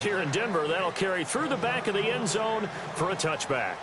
Here in Denver, that'll carry through the back of the end zone for a touchback.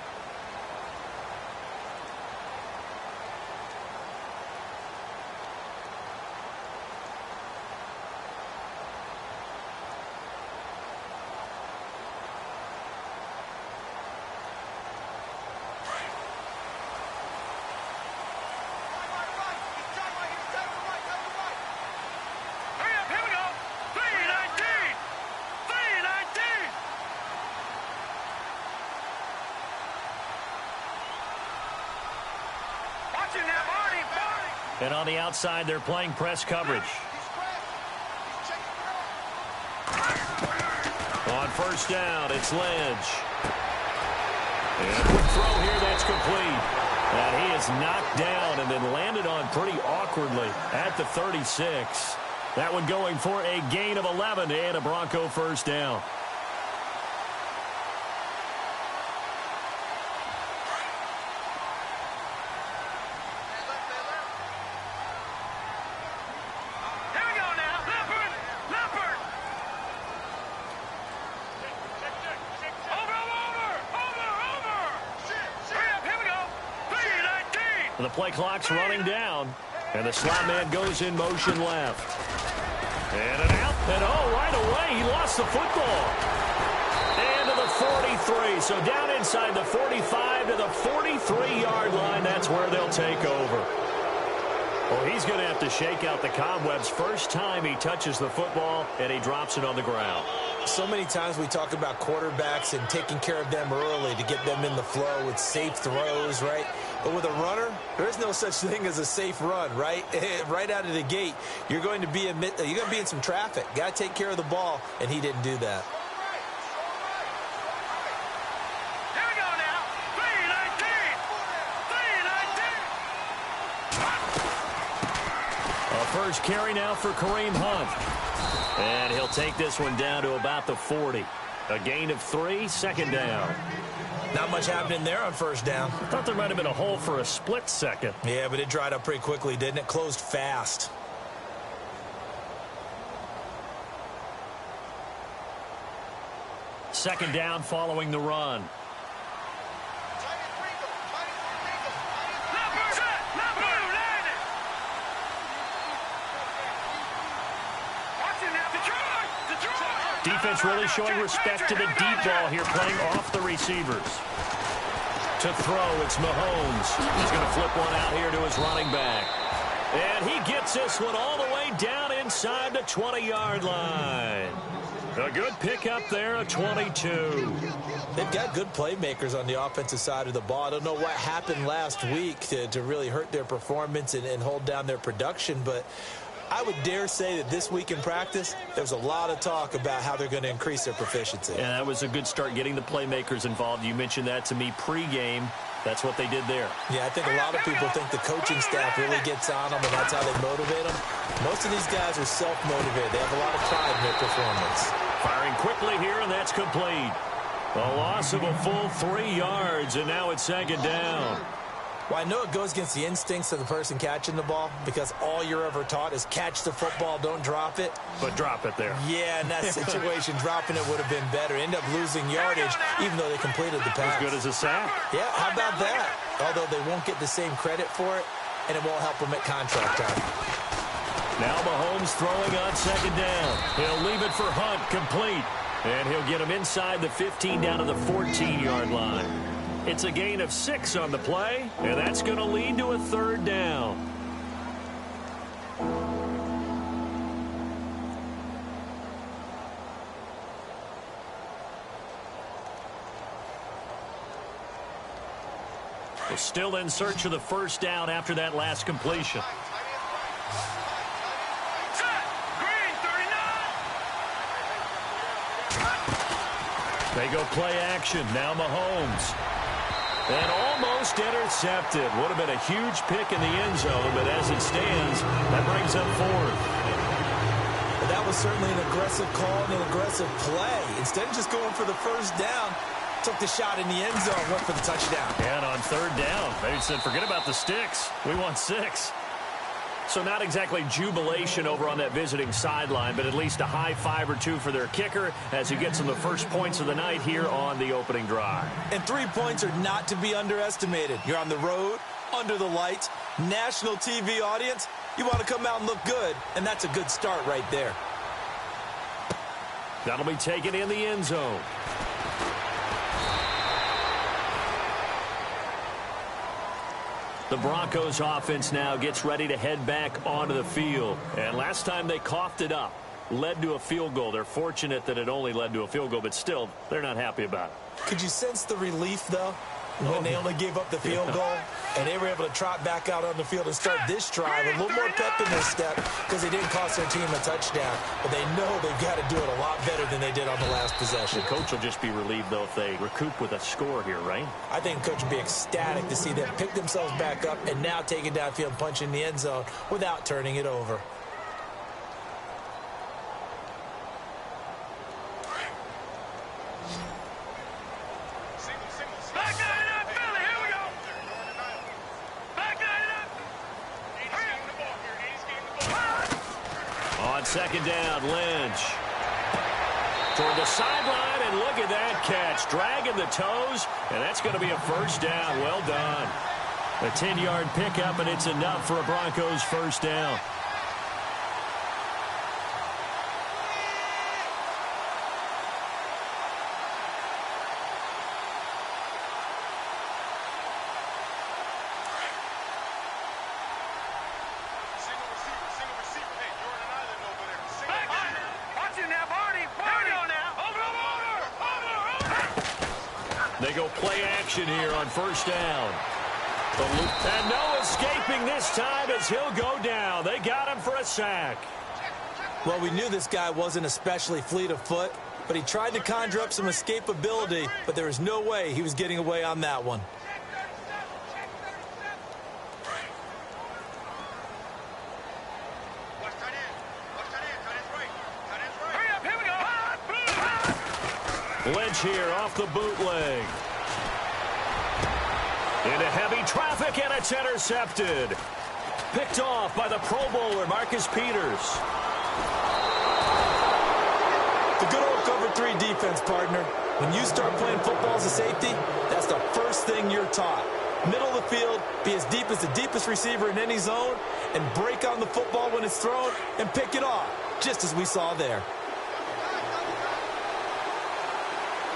And on the outside, they're playing press coverage. On first down, it's Ledge. And quick throw here, that's complete. And he is knocked down and then landed on pretty awkwardly at the 36. That one going for a gain of 11 and a Bronco first down. The play clock's running down, and the slot man goes in motion left. And an out, and right away, he lost the football. And to the 43, so down inside the 45 to the 43-yard line, that's where they'll take over. Well, he's going to have to shake out the cobwebs first time he touches the football, and he drops it on the ground. So many times we talk about quarterbacks and taking care of them early to get them in the flow with safe throws, right? But with a runner, there is no such thing as a safe run, right? Right out of the gate, you're going to be in some traffic. Got to take care of the ball, and he didn't do that. Here we go now. 3-19. A first carry now for Kareem Hunt. And he'll take this one down to about the 40. A gain of 3, second down. Not much happening there on first down. I thought there might have been a hole for a split second. Yeah, but it dried up pretty quickly, didn't it? Closed fast. Second down following the run. Defense really showing respect to the deep ball here, playing off the receivers. To throw, it's Mahomes. He's going to flip one out here to his running back. And he gets this one all the way down inside the 20-yard line. A good pickup there, a 22. They've got good playmakers on the offensive side of the ball. I don't know what happened last week to really hurt their performance and hold down their production, but I would dare say that this week in practice, there's a lot of talk about how they're going to increase their proficiency. Yeah, that was a good start getting the playmakers involved. You mentioned that to me pregame. That's what they did there. Yeah, I think a lot of people think the coaching staff really gets on them, and that's how they motivate them. Most of these guys are self-motivated. They have a lot of pride in their performance. Firing quickly here, and that's complete. A loss of a full 3 yards, and now it's second down. Well, I know it goes against the instincts of the person catching the ball because all you're ever taught is catch the football, don't drop it. But drop it there. Yeah, in that situation, dropping it would have been better. End up losing yardage, even though they completed the pass. As good as a sack. Yeah, how about that? Although they won't get the same credit for it, and it won't help them at contract time. Now Mahomes throwing on second down. He'll leave it for Hunt, complete. And he'll get him inside the 15 down to the 14-yard line. It's a gain of 6 on the play, and that's going to lead to a third down. We're still in search of the first down after that last completion. They go play action. Now Mahomes. And almost intercepted. Would have been a huge pick in the end zone, but as it stands, that brings up 4th. But that was certainly an aggressive call and an aggressive play. Instead of just going for the first down, took the shot in the end zone, went for the touchdown. And on third down, they said, forget about the sticks. We want 6. So not exactly jubilation over on that visiting sideline, but at least a high five or two for their kicker as he gets them the first points of the night here on the opening drive. And 3 points are not to be underestimated. You're on the road, under the lights, national TV audience. You want to come out and look good, and that's a good start right there. That'll be taken in the end zone. The Broncos offense now gets ready to head back onto the field. And last time they coughed it up, led to a field goal. They're fortunate that it only led to a field goal, but still, they're not happy about it. Could you sense the relief, though, when they only gave up the field goal and they were able to trot back out on the field and start this drive, a little more pep in their step because they didn't cost their team a touchdown, but they know they've got to do it a lot better than they did on the last possession. The coach will just be relieved, though, if they recoup with a score here, right? I think the coach would be ecstatic to see them pick themselves back up and now take it downfield and punch in the end zone without turning it over. Second down, Lynch. Toward the sideline, and look at that catch. Dragging the toes, and that's going to be a first down. Well done. A 10-yard pickup, and it's enough for a Broncos first down. They go play action here on first down. And no escaping this time as he'll go down. They got him for a sack. Well, we knew this guy wasn't especially fleet of foot, but he tried to conjure up some escapability, but there was no way he was getting away on that one. Lynch here off the bootleg. Into heavy traffic, and it's intercepted. Picked off by the Pro Bowler, Marcus Peters. The good old cover 3 defense, partner. When you start playing football as a safety, that's the first thing you're taught. Middle of the field, be as deep as the deepest receiver in any zone, and break on the football when it's thrown and pick it off, just as we saw there.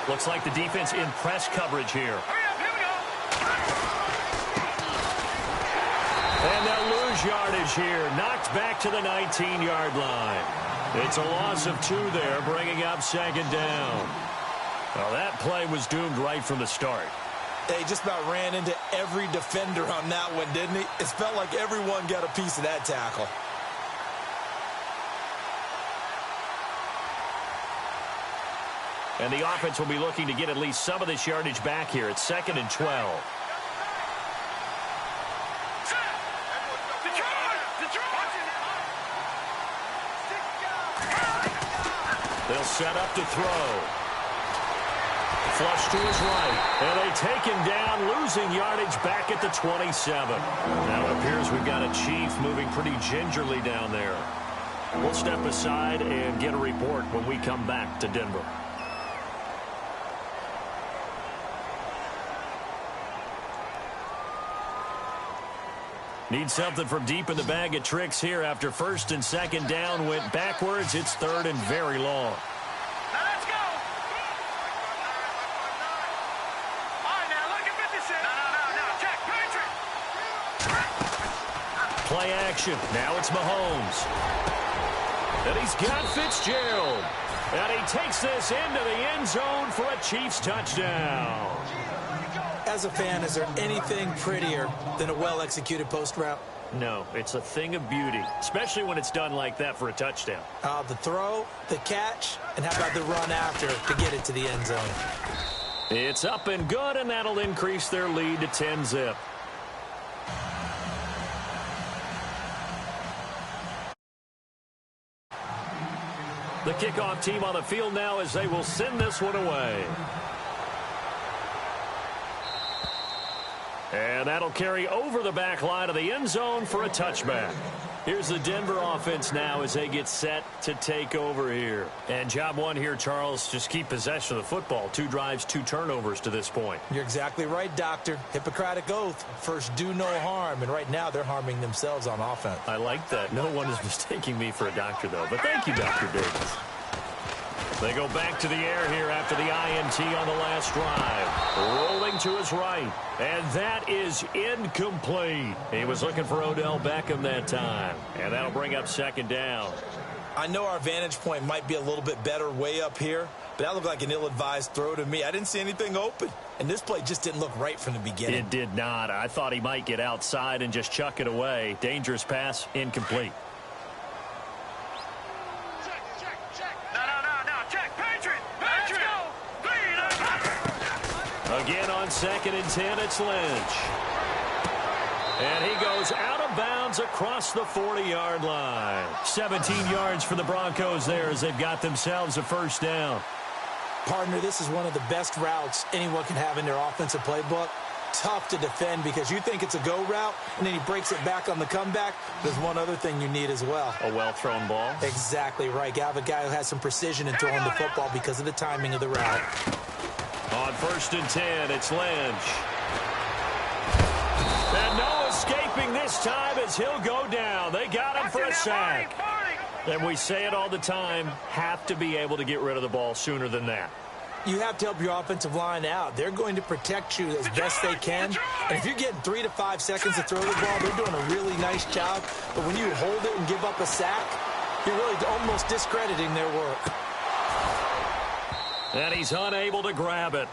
Looks like the defense in press coverage here. And they'll lose yardage here. Knocked back to the 19-yard line. It's a loss of 2 there, bringing up second down. Well, that play was doomed right from the start. They just about ran into every defender on that one, didn't he? It felt like everyone got a piece of that tackle. And the offense will be looking to get at least some of this yardage back here. It's 2nd and 12. They'll set up to throw. Flush to his right. And they take him down, losing yardage back at the 27. Now it appears we've got a Chief moving pretty gingerly down there. We'll step aside and get a report when we come back to Denver. Need something from deep in the bag of tricks here after 1st and 2nd down went backwards. It's 3rd and very long. Now let's go. All right, now look at 56. No. Check. Play action. Now it's Mahomes. And he's got Fitzgerald. And he takes this into the end zone for a Chiefs touchdown. As a fan, is there anything prettier than a well-executed post route? No, it's a thing of beauty, especially when it's done like that for a touchdown. The throw, the catch, and how about the run after to get it to the end zone? It's up and good, and that'll increase their lead to 10-zip. The kickoff team on the field now as they will send this one away. And that'll carry over the back line of the end zone for a touchback. Here's the Denver offense now as they get set to take over here. And job one here, Charles, just keep possession of the football. 2 drives, 2 turnovers to this point. You're exactly right, Doctor. Hippocratic oath. First, do no harm. And right now, they're harming themselves on offense. I like that. No one is mistaking me for a doctor, though. But thank you, Dr. Davis. They go back to the air here after the INT on the last drive. Rolling to his right. And that is incomplete. He was looking for Odell Beckham that time. And that'll bring up second down. I know our vantage point might be a little bit better way up here, but that looked like an ill-advised throw to me. I didn't see anything open. And this play just didn't look right from the beginning. It did not. I thought he might get outside and just chuck it away. Dangerous pass, incomplete. Again on 2nd and 10, it's Lynch. And he goes out of bounds across the 40-yard line. 17 yards for the Broncos there as they've got themselves a first down. Partner, this is one of the best routes anyone can have in their offensive playbook. Tough to defend because you think it's a go route, and then he breaks it back on the comeback. There's one other thing you need as well. A well-thrown ball? Exactly right. You have a guy who has some precision in throwing the football because of the timing of the route. On 1st and 10, it's Lynch. And no escaping this time as he'll go down. They got him for a sack. And we say it all the time, have to be able to get rid of the ball sooner than that. You have to help your offensive line out. They're going to protect you as best they can. And if you're getting 3 to 5 seconds to throw the ball, they're doing a really nice job. But when you hold it and give up a sack, you're really almost discrediting their work. And he's unable to grab it.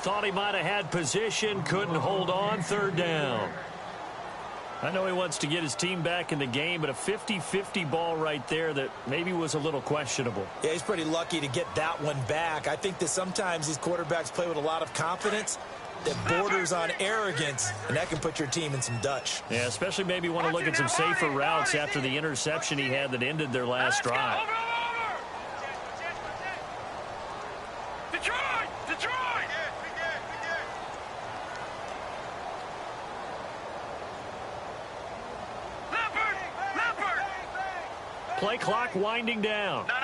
Thought he might have had position, couldn't hold on, 3rd down. I know he wants to get his team back in the game, but a 50-50 ball right there that maybe was a little questionable. Yeah, he's pretty lucky to get that one back. I think that sometimes these quarterbacks play with a lot of confidence that borders on arrogance, and that can put your team in some Dutch. Yeah, especially maybe want to look at some safer routes after the interception he had that ended their last drive. Play clock winding down. No.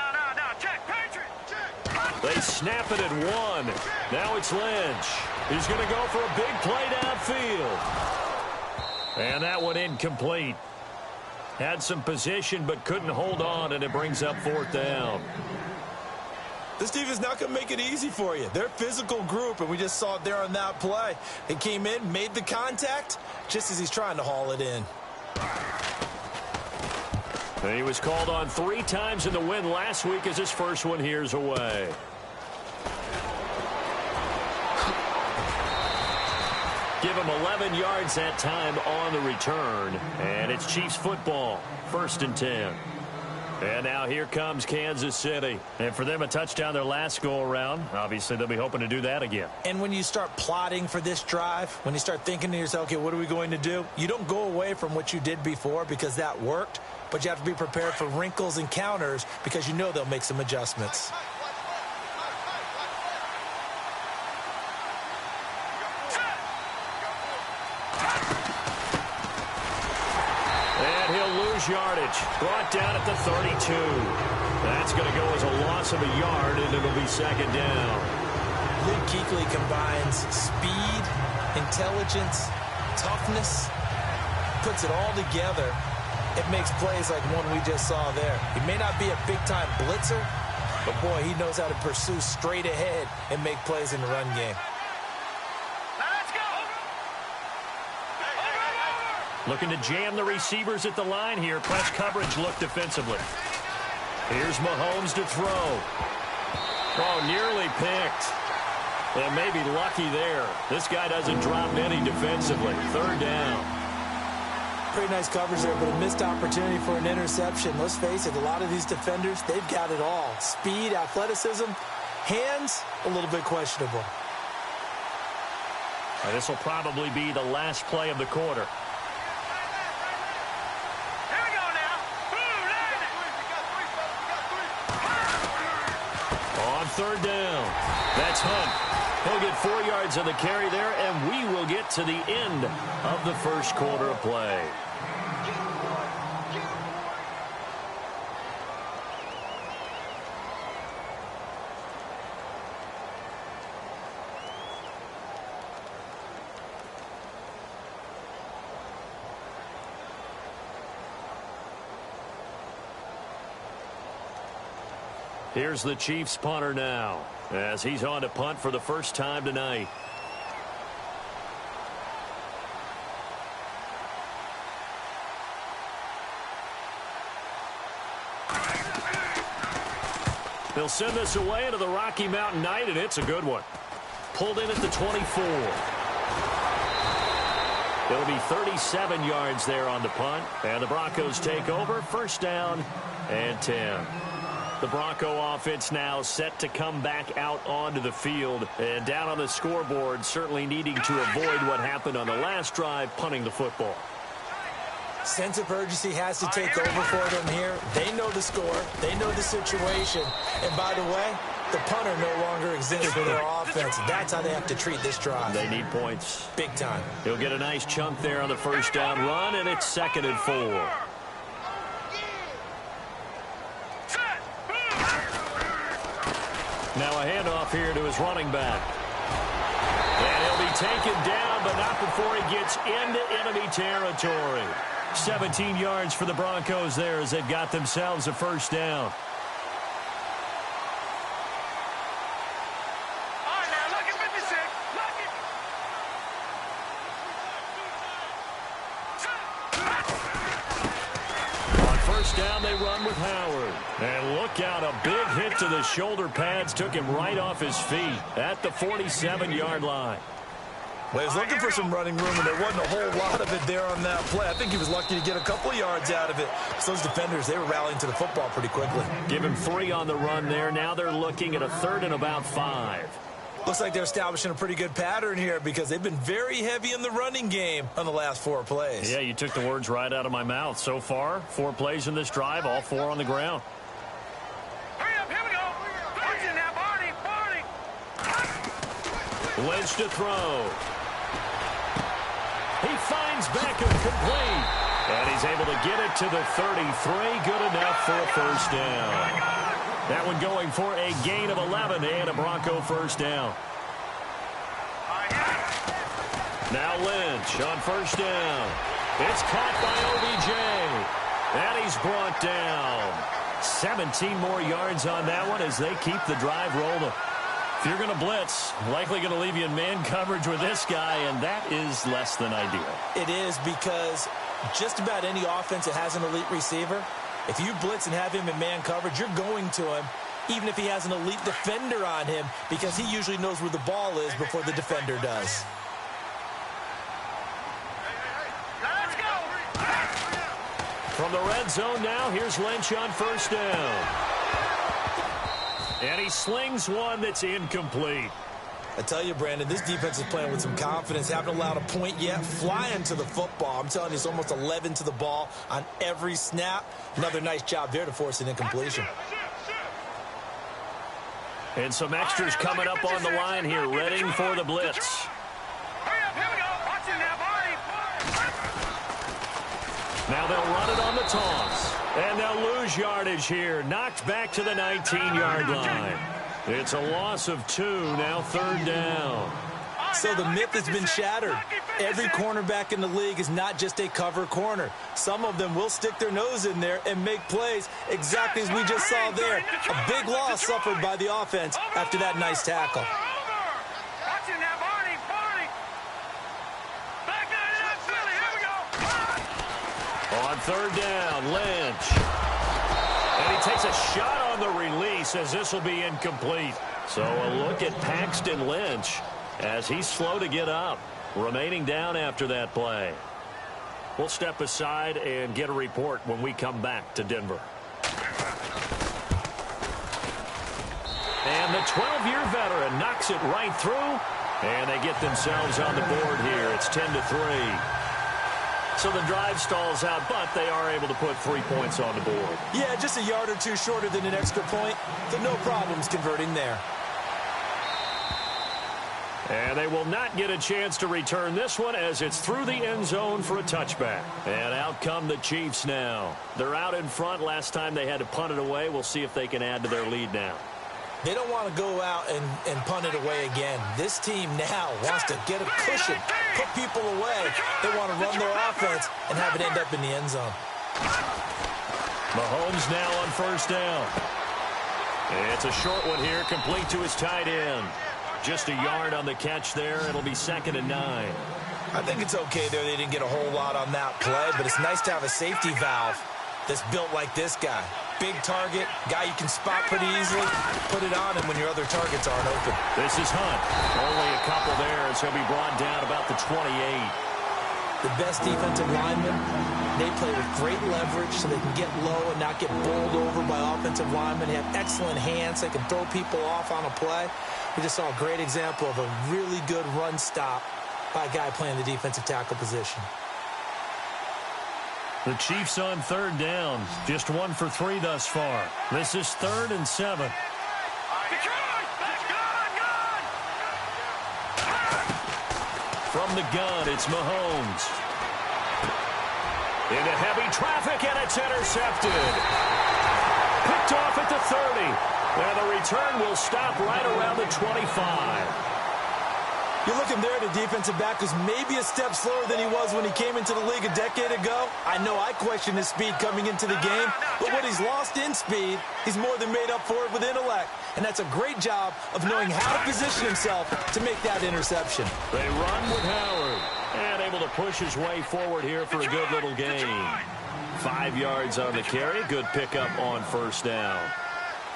Check, Patriot. Check. They snap it at 1. Now it's Lynch. He's going to go for a big play downfield. And that one incomplete. Had some position but couldn't hold on, and it brings up 4th down. This team is not going to make it easy for you. They're a physical group, and we just saw it there on that play. He came in, made the contact, just as he's trying to haul it in. He was called on 3 times in the win last week as his first one here's away. Give him 11 yards that time on the return. And it's Chiefs football, 1st and 10. And now here comes Kansas City. And for them, a touchdown their last go-around. Obviously, they'll be hoping to do that again. And when you start plotting for this drive, when you start thinking to yourself, okay, what are we going to do? You don't go away from what you did before because that worked. But you have to be prepared for wrinkles and counters because you know they'll make some adjustments. And he'll lose yardage. Brought down at the 32. That's going to go as a loss of a yard, and it'll be 2nd down. Luke Kuechly combines speed, intelligence, toughness, puts it all together. It makes plays like one we just saw there. He may not be a big-time blitzer, but, boy, he knows how to pursue straight ahead and make plays in the run game. Let's go. Looking to jam the receivers at the line here. Press coverage look defensively. Here's Mahomes to throw. Oh, nearly picked. And maybe lucky there. This guy doesn't drop any defensively. 3rd down. Pretty nice coverage there, but a missed opportunity for an interception. Let's face it, a lot of these defenders, they've got it all. Speed, athleticism, hands, a little bit questionable. This will probably be the last play of the quarter. Here we go now. On 3rd down, that's Hunt. He'll get 4 yards on the carry there, and we will get to the end of the first quarter of play. Here's the Chiefs punter now, as he's on to punt for the first time tonight. They'll send this away into the Rocky Mountain Night, and it's a good one. Pulled in at the 24. It'll be 37 yards there on the punt, and the Broncos take over, first down and 10. The Bronco offense now set to come back out onto the field, and down on the scoreboard, certainly needing to avoid what happened on the last drive, punting the football. Sense of urgency has to take over for them here. They know the score. They know the situation. And by the way, the punter no longer exists for their offense. That's how they have to treat this drive. They need points. Big time. He'll get a nice chunk there on the first down run, and it's 2nd and 4. Now a handoff here to his running back. And he'll be taken down, but not before he gets into enemy territory. 17 yards for the Broncos there as they've got themselves a first down. On first down, they run with Howard. And look out, a big hit to the shoulder pads took him right off his feet at the 47-yard line. Well, he was looking for some running room, and there wasn't a whole lot of it there on that play. I think he was lucky to get a couple of yards out of it. So those defenders, they were rallying to the football pretty quickly. Give him 3 on the run there. Now they're looking at a 3rd and about 5. Looks like they're establishing a pretty good pattern here because they've been very heavy in the running game on the last 4 plays. Yeah, you took the words right out of my mouth. So far, 4 plays in this drive, all 4 on the ground. Hurry up, here we go. Watch it now, Barney. Lynch to throw. He finds Beckham complete. And he's able to get it to the 33. Good enough for a first down. That one going for a gain of 11 and a Bronco first down. Now Lynch on first down. It's caught by OBJ. And he's brought down. 17 more yards on that one as they keep the drive rolling. If you're going to blitz, likely going to leave you in man coverage with this guy, and that is less than ideal. It is because just about any offense that has an elite receiver, if you blitz and have him in man coverage, you're going to him, even if he has an elite defender on him, because he usually knows where the ball is before the defender does. Let's go. From the red zone now, here's Lynch on first down. And he slings one that's incomplete. I tell you, Brandon, this defense is playing with some confidence. Haven't allowed a point yet. Flying to the football. I'm telling you, it's almost 11 to the ball on every snap. Another nice job there to force an incompletion. And some extras coming up on the line here, ready for the blitz. Hurry up, here we go. Watch it now, Barney. Now they'll run it on the toss. And they'll lose yardage here. Knocked back to the 19-yard line. It's a loss of 2, now 3rd down. So the myth has been shattered. Every cornerback in the league is not just a cover corner. Some of them will stick their nose in there and make plays exactly as we just saw there. A big loss suffered by the offense after that nice tackle. Watch it now, Barney. Back there, Philly. Here we go. On 3rd down, Lynch. And he takes a shot on the release as this will be incomplete. So a look at Paxton Lynch as he's slow to get up, remaining down after that play. We'll step aside and get a report when we come back to Denver. And the 12-year veteran knocks it right through, and they get themselves on the board here. It's 10-3. So the drive stalls out, but they are able to put 3 points on the board. Yeah, just a yard or two shorter than an extra point, so no problems converting there. And they will not get a chance to return this one as it's through the end zone for a touchback. And out come the Chiefs now. They're out in front. Last time they had to punt it away. We'll see if they can add to their lead now. They don't want to go out and punt it away again. This team now wants to get a cushion, put people away. They want to run their offense and have it end up in the end zone. Mahomes now on first down. It's a short one here, complete to his tight end. Just a yard on the catch there. It'll be 2nd and 9. I think it's okay there. They didn't get a whole lot on that play, but it's nice to have a safety valve that's built like this guy. Big target, guy you can spot pretty easily. Put it on him when your other targets aren't open. This is Hunt. Only a couple there as he'll be brought down about the 28. The best defensive linemen, they play with great leverage so they can get low and not get bowled over by offensive linemen. They have excellent hands. They can throw people off on a play. We just saw a great example of a really good run stop by a guy playing the defensive tackle position. The Chiefs on 3rd down. Just 1 for 3 thus far. This is 3rd and 7. From the gun, it's Mahomes. Into heavy traffic, and it's intercepted. Picked off at the 30. And the return will stop right around the 25. You're looking there at a defensive back who's maybe a step slower than he was when he came into the league a decade ago. I know I questioned his speed coming into the game, but what he's lost in speed, he's more than made up for it with intellect. And that's a great job of knowing how to position himself to make that interception. They run with Howard, and able to push his way forward here for a good little gain. 5 yards on the carry, good pickup on 1st down.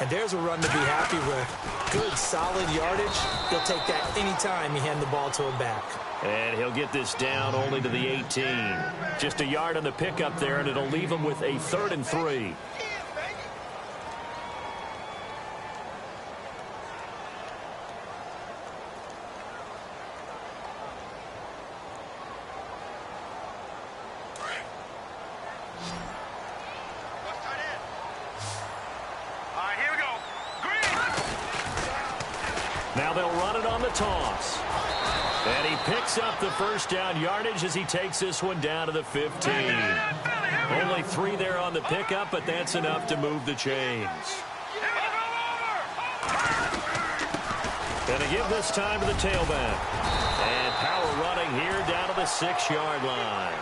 And there's a run to be happy with. Good, solid yardage. He'll take that anytime you hand the ball to him back. And he'll get this down only to the 18. Just a yard on the pickup there, and it'll leave him with a 3rd and 3. Now they'll run it on the toss. And he picks up the 1st down yardage as he takes this one down to the 15. Only 3 there on the pickup, but that's enough to move the chains. Going to give this time to the tailback. And power running here down to the 6-yard line.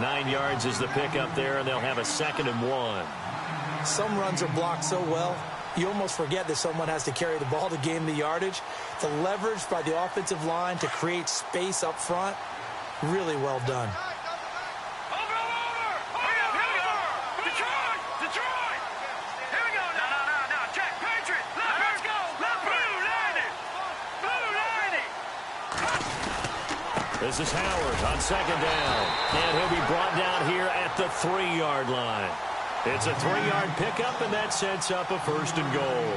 9 yards is the pickup there, and they'll have a 2nd and 1. Some runs are blocked so well, you almost forget that someone has to carry the ball to gain the yardage. The leverage by the offensive line to create space up front, really well done. This is Howard on 2nd down. And he'll be brought down here at the 3-yard line. It's a 3-yard pickup, and that sets up a 1st and goal.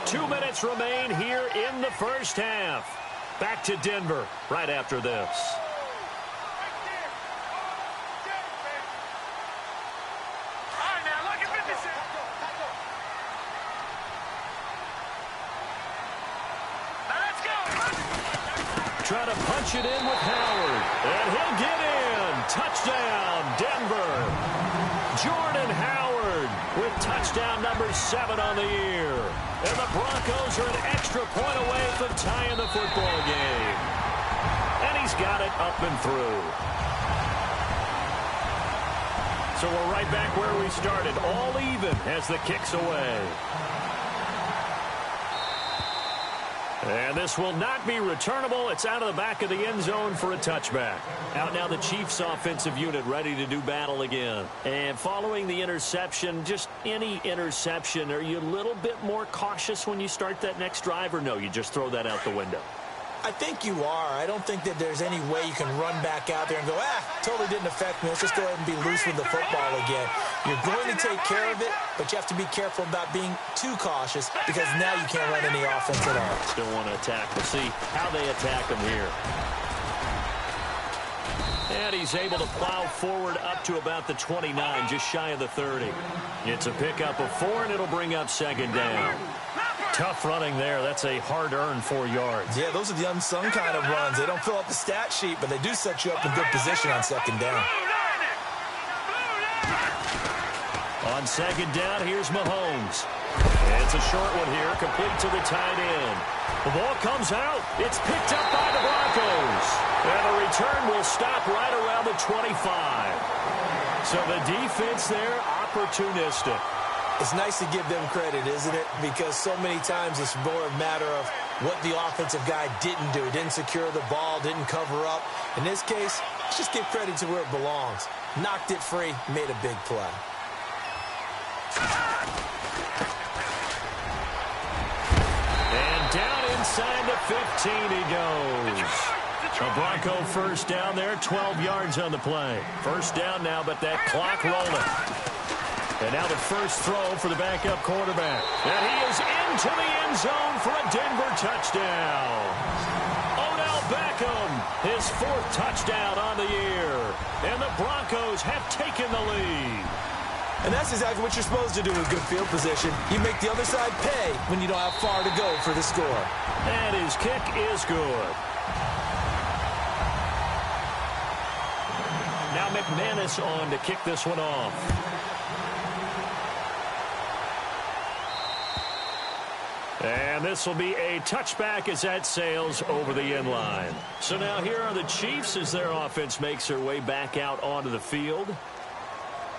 Two minutes remain here in the 1st half. Back to Denver right after this. Trying to punch it in with Howard. And he'll get in. Touchdown, Denver. Jordan Howard with touchdown number 7 on the year. And the Broncos are an extra point away from tying the football game. And he's got it up and through. So we're right back where we started. All even as the kick's away. And this will not be returnable. It's out of the back of the end zone for a touchback. Out now the Chiefs offensive unit ready to do battle again. And following the interception, just any interception, are you a little bit more cautious when you start that next drive, or no, you just throw that out the window? I think you are. I don't think that there's any way you can run back out there and go, totally didn't affect me. Let's just go ahead and be loose with the football again. You're going to take care of it, but you have to be careful about being too cautious because now you can't run any offense at all. Still want to attack. We'll see how they attack him here. And he's able to plow forward up to about the 29, just shy of the 30. It's a pickup of 4, and it'll bring up 2nd down. Tough running there. That's a hard-earned 4 yards. Yeah, those are the unsung kind of runs. They don't fill up the stat sheet, but they do set you up in good position on 2nd down. On second down, here's Mahomes. It's a short one here, complete to the tight end. The ball comes out. It's picked up by the Broncos. And the return will stop right around the 25. So the defense there, opportunistic. It's nice to give them credit, isn't it? Because so many times it's more a matter of what the offensive guy didn't do. Didn't secure the ball, didn't cover up. In this case, let's just give credit to where it belongs. Knocked it free, made a big play. And down inside the 15 he goes. A Bronco first down there, 12 yards on the play. First down now, but that clock rolling. And now the first throw for the backup quarterback. And he is into the end zone for a Denver touchdown. Odell Beckham, his 4th touchdown on the year. And the Broncos have taken the lead. And that's exactly what you're supposed to do with good field position. You make the other side pay when you don't have far to go for the score. And his kick is good. Now McManus on to kick this one off. And this will be a touchback as that sails over the end line. So now here are the Chiefs as their offense makes their way back out onto the field.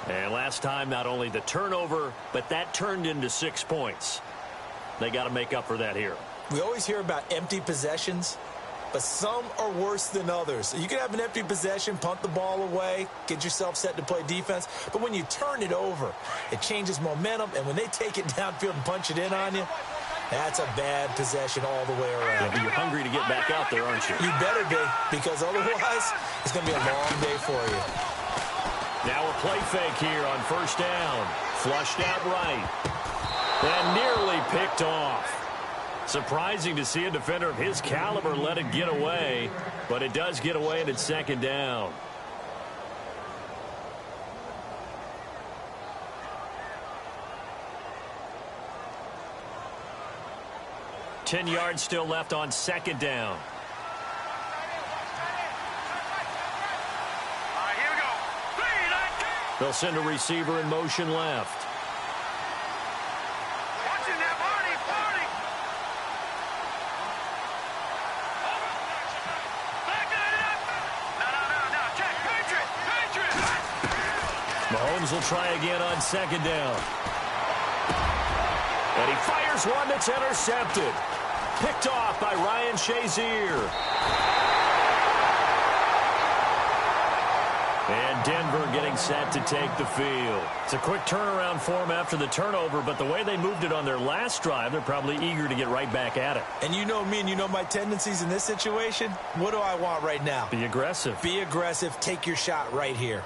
And last time, not only the turnover, but that turned into 6 points. They got to make up for that here. We always hear about empty possessions, but some are worse than others. You can have an empty possession, punt the ball away, get yourself set to play defense, but when you turn it over, it changes momentum, and when they take it downfield and punch it in on you, that's a bad possession all the way around. Yeah, but you're hungry to get back out there, aren't you? You better be, because otherwise, it's going to be a long day for you. Now a play fake here on first down. Flushed out right. And nearly picked off. Surprising to see a defender of his caliber let it get away, but it does get away and it's second down. Ten yards still left on second down. They'll send a receiver in motion left. Watching that party. Back it up. No. Check. Patriot. Mahomes will try again on second down. And he fires one that's intercepted. Picked off by Ryan Shazier. And Denver getting set to take the field. It's a quick turnaround for them after the turnover, but the way they moved it on their last drive, they're probably eager to get right back at it. And you know me and you know my tendencies in this situation. What do I want right now? Be aggressive. Be aggressive. Take your shot right here.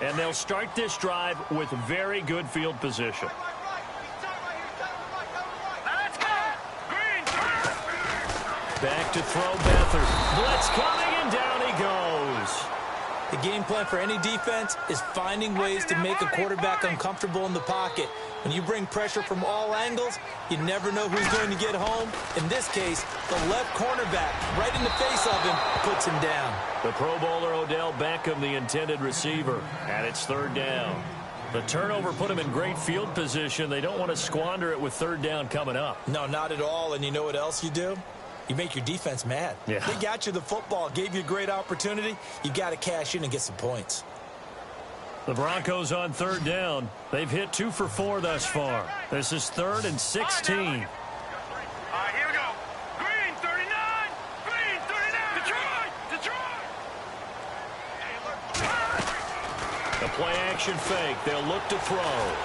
And they'll start this drive with very good field position. Let's go. Green. Back to throw Beathard. Blitz coming, and down he goes. The game plan for any defense is finding ways to make a quarterback uncomfortable in the pocket. When you bring pressure from all angles, you never know who's going to get home. In this case, the left cornerback, right in the face of him, puts him down. The Pro Bowler Odell Beckham, the intended receiver, and it's third down. The turnover put him in great field position. They don't want to squander it with third down coming up. No, not at all. And you know what else you do? You make your defense mad. Yeah. They got you the football, gave you a great opportunity. You got to cash in and get some points. The Broncos on third down. They've hit 2 for 4 thus far. This is 3rd and 16. All right, here we go. Green 39. Green 39. Detroit. The play action fake. They'll look to throw.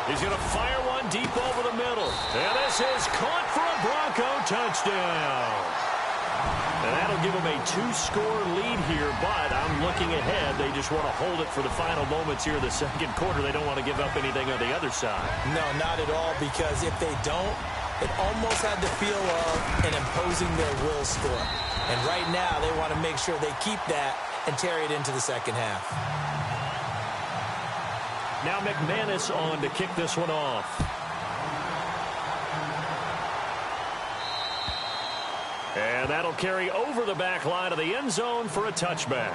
He's going to fire one deep over the middle. And this is caught for a Bronco touchdown. And that'll give them a 2-score lead here, but I'm looking ahead. They just want to hold it for the final moments here of the second quarter. They don't want to give up anything on the other side. No, not at all, because if they don't, it almost had the feel of an imposing their will score. And right now, they want to make sure they keep that and carry it into the second half. Now McManus on to kick this one off. And that'll carry over the back line of the end zone for a touchback.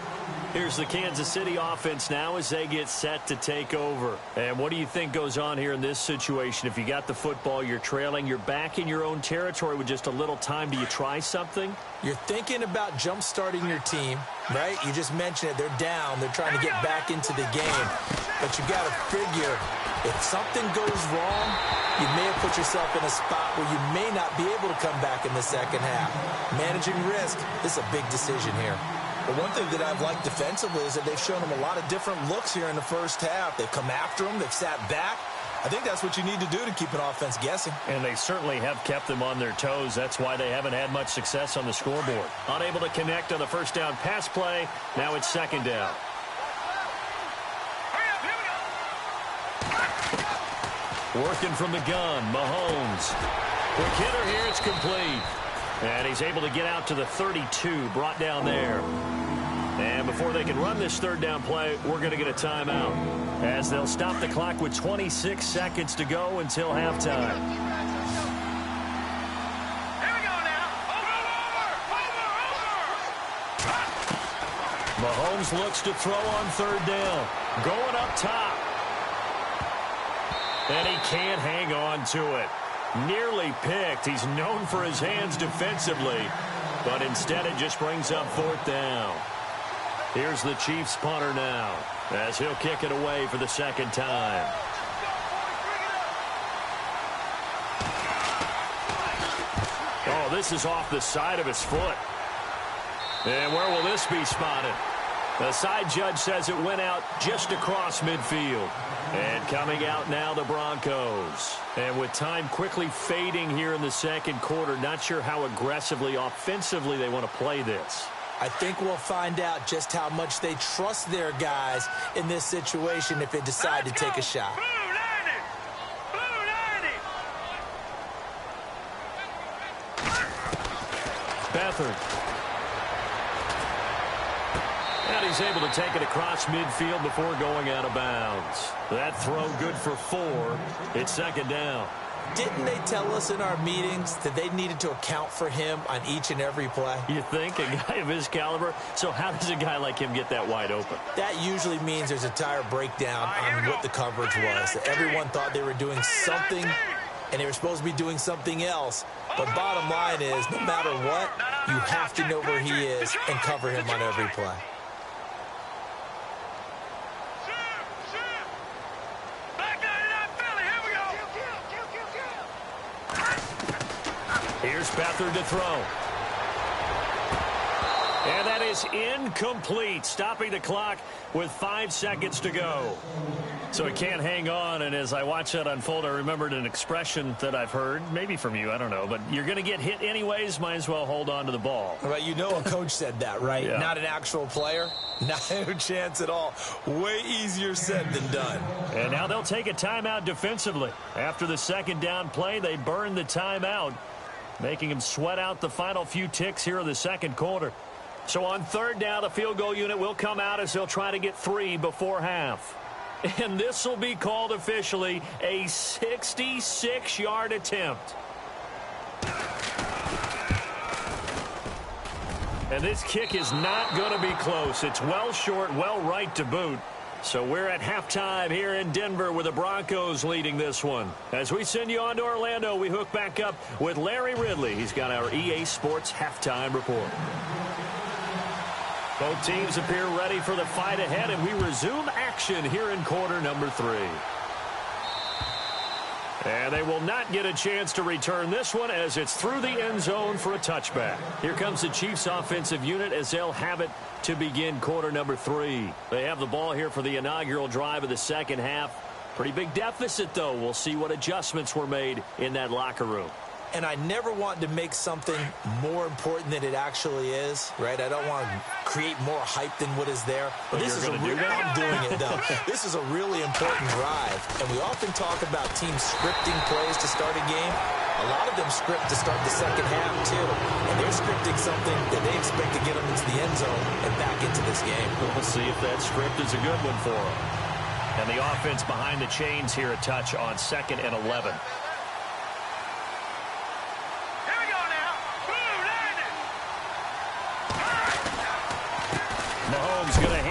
Here's the Kansas City offense now as they get set to take over. And what do you think goes on here in this situation? If you got the football, you're trailing, you're back in your own territory with just a little time. Do you try something? You're thinking about jump-starting your team, right? You just mentioned it. They're down. They're trying to get back into the game. But you got to figure, if something goes wrong, you may have put yourself in a spot where you may not be able to come back in the second half. Managing risk, this is a big decision here. But one thing that I've liked defensively is that they've shown them a lot of different looks here in the first half. They've come after them. They've sat back. I think that's what you need to do to keep an offense guessing. And they certainly have kept them on their toes. That's why they haven't had much success on the scoreboard. Unable to connect on the first down pass play. Now it's second down. Working from the gun, Mahomes. Quick hitter here, it's complete. And he's able to get out to the 32, brought down there. And before they can run this third down play, we're going to get a timeout, as they'll stop the clock with 26 seconds to go until halftime. Here we go now. Over. Mahomes looks to throw on third down. Going up top. And he can't hang on to it. Nearly picked. He's known for his hands defensively, but instead it just brings up fourth down. Here's the Chiefs punter now, as he'll kick it away for the second time. Oh, this is off the side of his foot. And where will this be spotted? The side judge says it went out just across midfield. And coming out now, the Broncos. And with time quickly fading here in the second quarter, not sure how aggressively, offensively they want to play this. I think we'll find out just how much they trust their guys in this situation if they decide to take a shot. Blue 90. Beathard. And he's able to take it across midfield before going out of bounds. That throw good for 4. It's second down. Didn't they tell us in our meetings that they needed to account for him on each and every play? You think? A guy of his caliber? So how does a guy like him get that wide open? That usually means there's a tire breakdown on what the coverage was. That everyone thought they were doing something, and they were supposed to be doing something else. But bottom line is, no matter what, you have to know where he is and cover him on every play. Here's Beathard to throw. And that is incomplete, stopping the clock with 5 seconds to go. So he can't hang on, and as I watch that unfold, I remembered an expression that I've heard, maybe from you, I don't know, but you're going to get hit anyways, might as well hold on to the ball. Right, you know a coach said that, right? Yeah. Not an actual player. Not a chance at all. Way easier said than done. And now they'll take a timeout defensively. After the second down play, they burn the timeout, making him sweat out the final few ticks here in the second quarter. So on third down, the field goal unit will come out as they'll try to get 3 before half. And this will be called officially a 66-yard attempt. And this kick is not going to be close. It's well short, well right to boot. So we're at halftime here in Denver with the Broncos leading this one. As we send you on to Orlando, we hook back up with Larry Ridley. He's got our EA Sports halftime report. Both teams appear ready for the fight ahead, and we resume action here in quarter number 3. And they will not get a chance to return this one as it's through the end zone for a touchback. Here comes the Chiefs offensive unit as they'll have it to begin quarter number 3. They have the ball here for the inaugural drive of the second half. Pretty big deficit, though. We'll see what adjustments were made in that locker room. And I never want to make something more important than it actually is, right? I don't want to create more hype than what is there. But this is I'm doing it, though. This is a really important drive. And we often talk about teams scripting plays to start a game. A lot of them script to start the second half, too. And they're scripting something that they expect to get them into the end zone and back into this game. We'll see if that script is a good one for them. And the offense behind the chains here a touch on 2nd and 11. Mahomes going to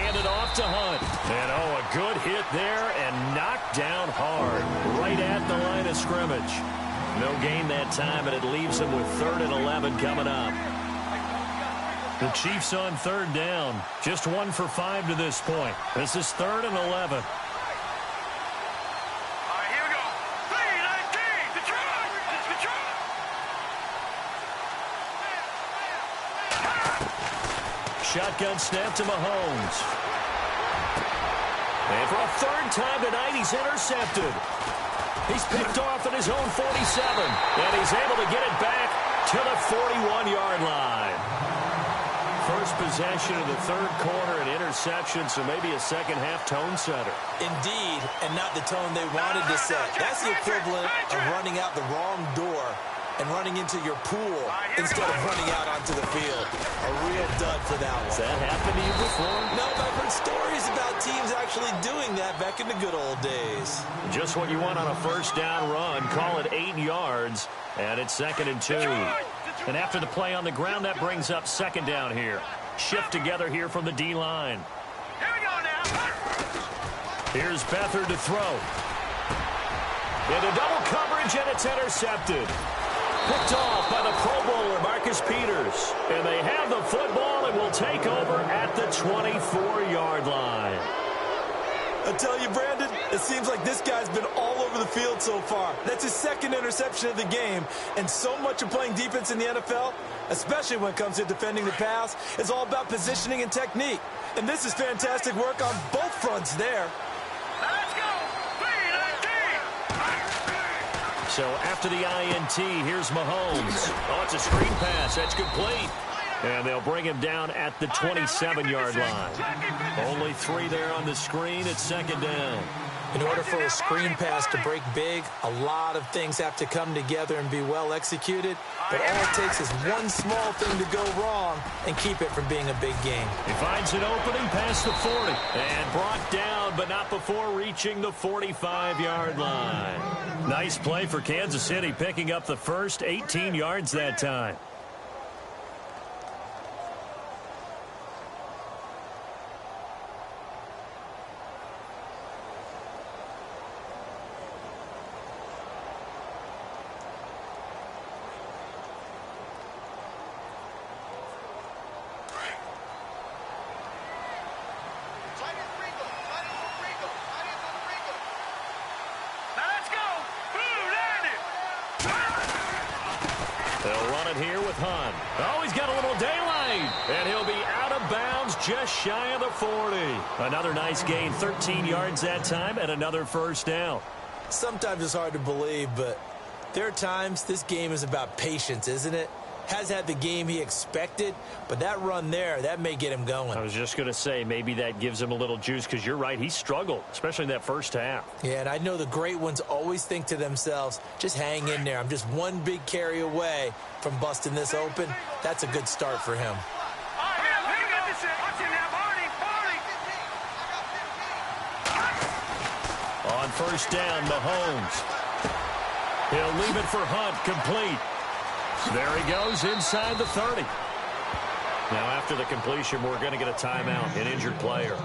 there and knocked down hard right at the line of scrimmage. No gain that time, and it leaves them with 3rd and 11 coming up. The Chiefs on 3rd down. Just 1 for 5 to this point. This is 3rd and 11. Shotgun snap to Mahomes. And for a 3rd time tonight, he's intercepted. He's picked off at his own 47. And he's able to get it back to the 41-yard line. First possession of the 3rd quarter, an interception, so maybe a second-half tone setter. Indeed, and not the tone they wanted to set. That's the equivalent of running out the wrong door and running into your pool instead of running out onto the field. A real dud for that one. Has that happened to you before? No, but I've heard stories about teams actually doing that back in the good old days. Just what you want on a 1st down run. Call it 8 yards, and it's 2nd and 2. And after the play on the ground, that brings up 2nd down here. Shift together here from the D-line. Here we go now. Here's Beathard to throw. Into double coverage, and it's intercepted. Picked off by the Pro Bowler, Marcus Peters. And they have the football and will take over at the 24-yard line. I tell you, Brandon, it seems like this guy's been all over the field so far. That's his 2nd interception of the game. And so much of playing defense in the NFL, especially when it comes to defending the pass, is all about positioning and technique. And this is fantastic work on both fronts there. Let's go. So after the INT, here's Mahomes. Oh, it's a screen pass. That's complete. And they'll bring him down at the 27-yard line. Only 3 there on the screen. It's 2nd down. In order for a screen pass to break big, a lot of things have to come together and be well executed. But all it takes is one small thing to go wrong and keep it from being a big game. He finds an opening past the 40. And brought down, but not before reaching the 45-yard line. Nice play for Kansas City, picking up the first 18 yards that time. Here with Hunt. Oh, he's got a little daylight. And he'll be out of bounds just shy of the 40. Another nice gain, 13 yards that time, and another 1st down. Sometimes it's hard to believe, but there are times this game is about patience, isn't it? Has had the game he expected, but that run there, that may get him going. I was just going to say, maybe that gives him a little juice, because you're right, he struggled, especially in that 1st half. Yeah, and I know the great ones always think to themselves, just hang in there. I'm just one big carry away from busting this open. That's a good start for him. On 1st down, Mahomes. He'll leave it for Hunt, complete. There he goes inside the 30. Now after the completion, we're going to get a timeout, an injured player.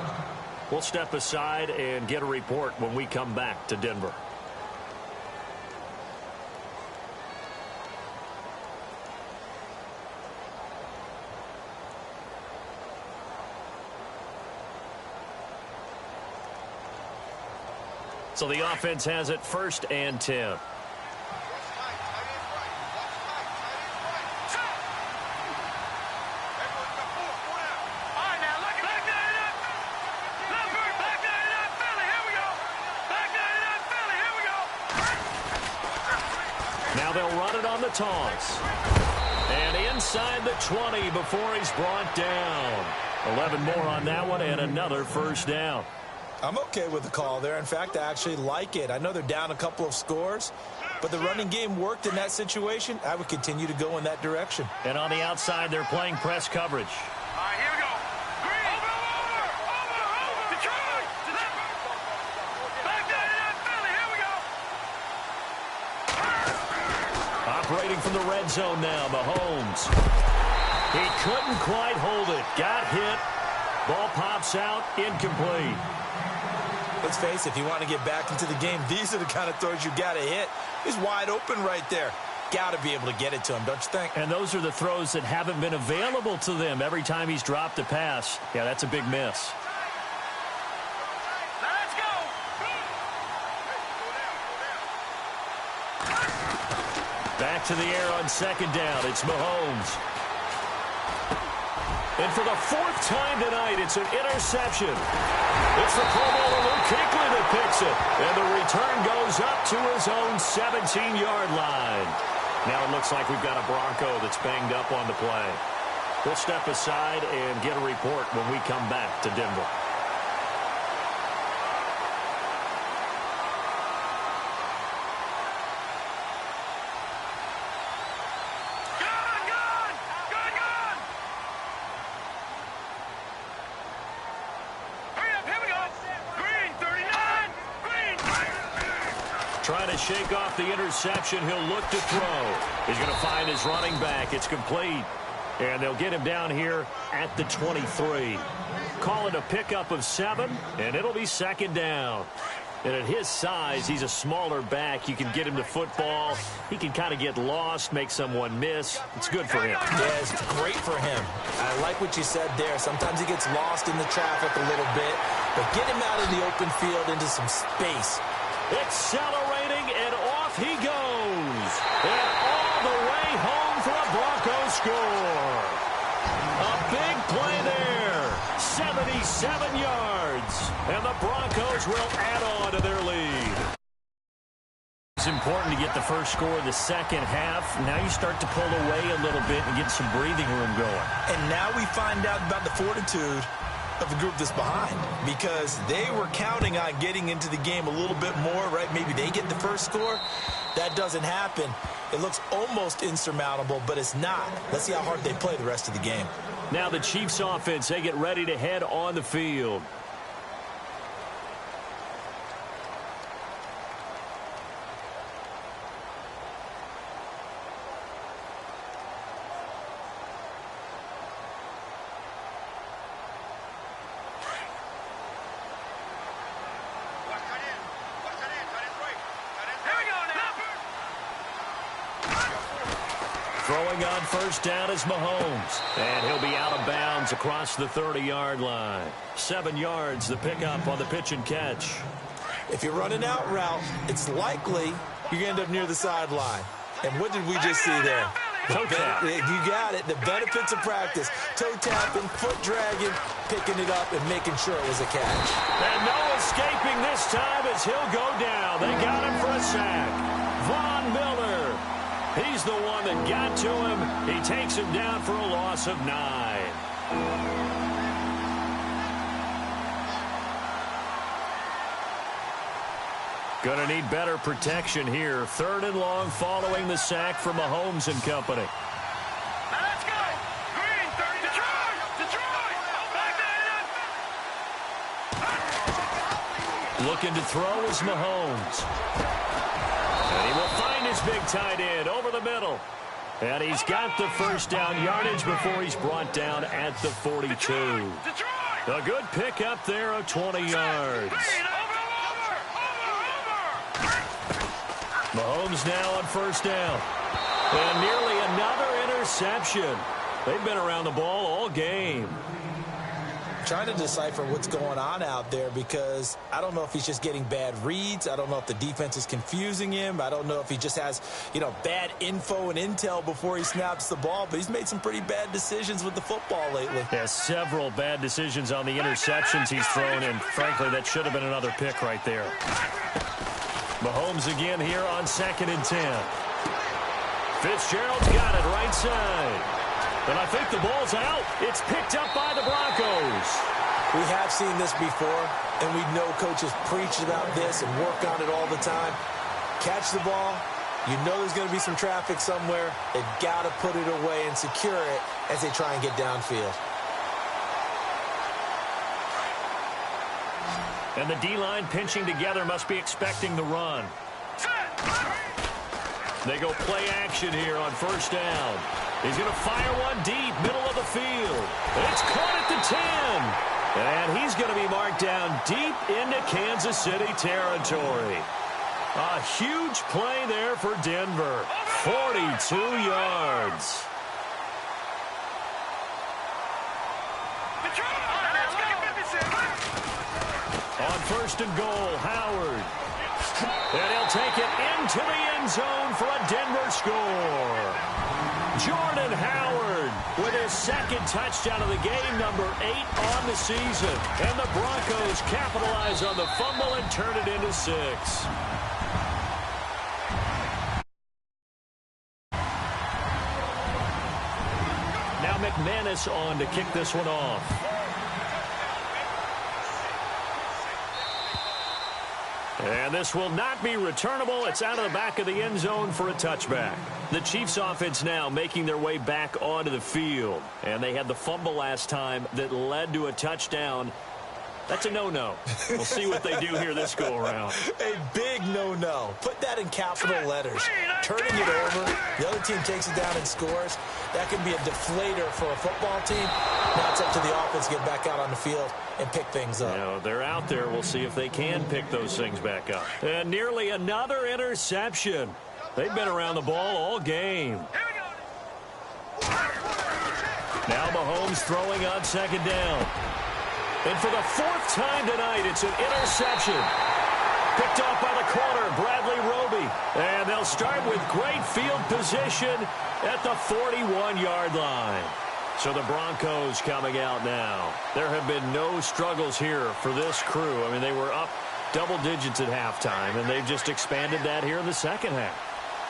We'll step aside and get a report when we come back to Denver. So the offense has it 1st and 10. Now they'll run it on the toss. And inside the 20 before he's brought down. 11 more on that one and another 1st down. I'm okay with the call there. In fact, I actually like it. I know they're down a couple of scores, but the running game worked in that situation. I would continue to go in that direction. And on the outside, they're playing press coverage. All right, here we go. Green. Over. Detroit. Back down to that Philly. Here we go. Operating from the red zone now, Mahomes. He couldn't quite hold it. Got hit. Ball pops out, incomplete. Let's face it, if you want to get back into the game, these are the kind of throws you got to hit. He's wide open right there. Got to be able to get it to him, don't you think? And those are the throws that haven't been available to them every time he's dropped a pass. Yeah, that's a big miss. Let's go. Back to the air on second down. It's Mahomes. And for the fourth time tonight, it's an interception. It's the Pro Bowler Luke Kuechly that picks it. And the return goes up to his own 17-yard line. Now it looks like we've got a Bronco that's banged up on the play. We'll step aside and get a report when we come back to Denver. Trying to shake off the interception. He'll look to throw. He's going to find his running back. It's complete. And they'll get him down here at the 23. Call it a pickup of 7, and it'll be second down. And at his size, he's a smaller back. You can get him to football. He can kind of get lost, make someone miss. It's good for him. Yeah, it's great for him. I like what you said there. Sometimes he gets lost in the traffic a little bit, but get him out in the open field into some space. Accelerating, and off he goes. And all the way home for a Broncos score. A big play there. 77 yards. And the Broncos will add on to their lead. It's important to get the first score in the second half. Now you start to pull away a little bit and get some breathing room going. And now we find out about the fortitude of the group that's behind, because they were counting on getting into the game a little bit more, right? Maybe they get the first score. That doesn't happen. It looks almost insurmountable, but it's not. Let's see how hard they play the rest of the game. Now the Chiefs offense, they get ready to head on the field. Throwing on first down is Mahomes. And he'll be out of bounds across the 30-yard line. 7 yards, the pickup on the pitch and catch. If you're running out route, it's likely you're going to end up near the sideline. And what did we just see there? Toe tap. You got it. The benefits of practice. Toe tapping, foot dragging, picking it up, and making sure it was a catch. And no escaping this time as he'll go down. They got him for a sack. Von Miller. He's the one that got to him. He takes him down for a loss of 9. Gonna need better protection here. 3rd and long following the sack from Mahomes and company. Now let's go. Green, 30. Detroit. Back there. Looking to throw is Mahomes. And he will find his big tight end over the middle. And he's got the first down yardage before he's brought down at the 42. Detroit. A good pickup there of 20 yards. Mahomes now on first down. And nearly another interception. They've been around the ball all game. Trying to decipher what's going on out there, because I don't know if he's just getting bad reads. I don't know if the defense is confusing him. I don't know if he just has, bad info and intel before he snaps the ball. But he's made some pretty bad decisions with the football lately. Yeah, several bad decisions on the interceptions he's thrown, and frankly, that should have been another pick right there. Mahomes again here on 2nd and 10. Fitzgerald's got it right side. And I think the ball's out. It's picked up by the Broncos. We have seen this before, and we know coaches preach about this and work on it all the time. Catch the ball. You know there's going to be some traffic somewhere. They've got to put it away and secure it as they try and get downfield. And the D-line pinching together must be expecting the run. They go play action here on first down. He's going to fire one deep, middle of the field. It's caught at the 10. And he's going to be marked down deep into Kansas City territory. A huge play there for Denver. 42 yards. On first and goal, Howard. And he'll take it into the end zone for a Denver score. Jordan Howard with his second touchdown of the game, number 8 on the season. And the Broncos capitalize on the fumble and turn it into 6. Now McManus on to kick this one off. And this will not be returnable. It's out of the back of the end zone for a touchback. The Chiefs offense now making their way back onto the field. And they had the fumble last time that led to a touchdown. That's a no-no. We'll see what they do here this go-around. A big no-no. Put that in capital letters. Turning it over, the other team takes it down and scores. That can be a deflator for a football team. Now it's up to the offense to get back out on the field and pick things up. You know, they're out there. We'll see if they can pick those things back up. And nearly another interception. They've been around the ball all game. Now Mahomes throwing on second down. And for the 4th time tonight, it's an interception. Picked off by the corner, Bradley Roby. And they'll start with great field position at the 41-yard line. So the Broncos coming out now. There have been no struggles here for this crew. I mean, they were up double digits at halftime, and they've just expanded that here in the second half.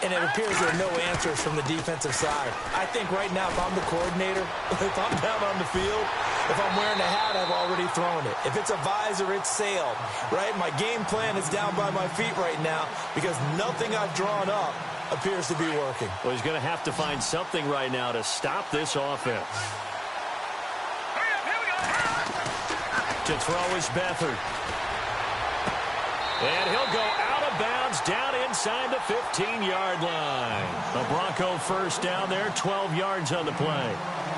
And it appears there are no answers from the defensive side. I think right now, if I'm the coordinator, if I'm down on the field, if I'm wearing a hat, I've already thrown it. If it's a visor, it's sailed, right? My game plan is down by my feet right now because nothing I've drawn up appears to be working. Well, he's going to have to find something right now to stop this offense. To throw is Beathard. And he'll go out of bounds down inside the 15-yard line. The Bronco first down there, 12 yards on the play.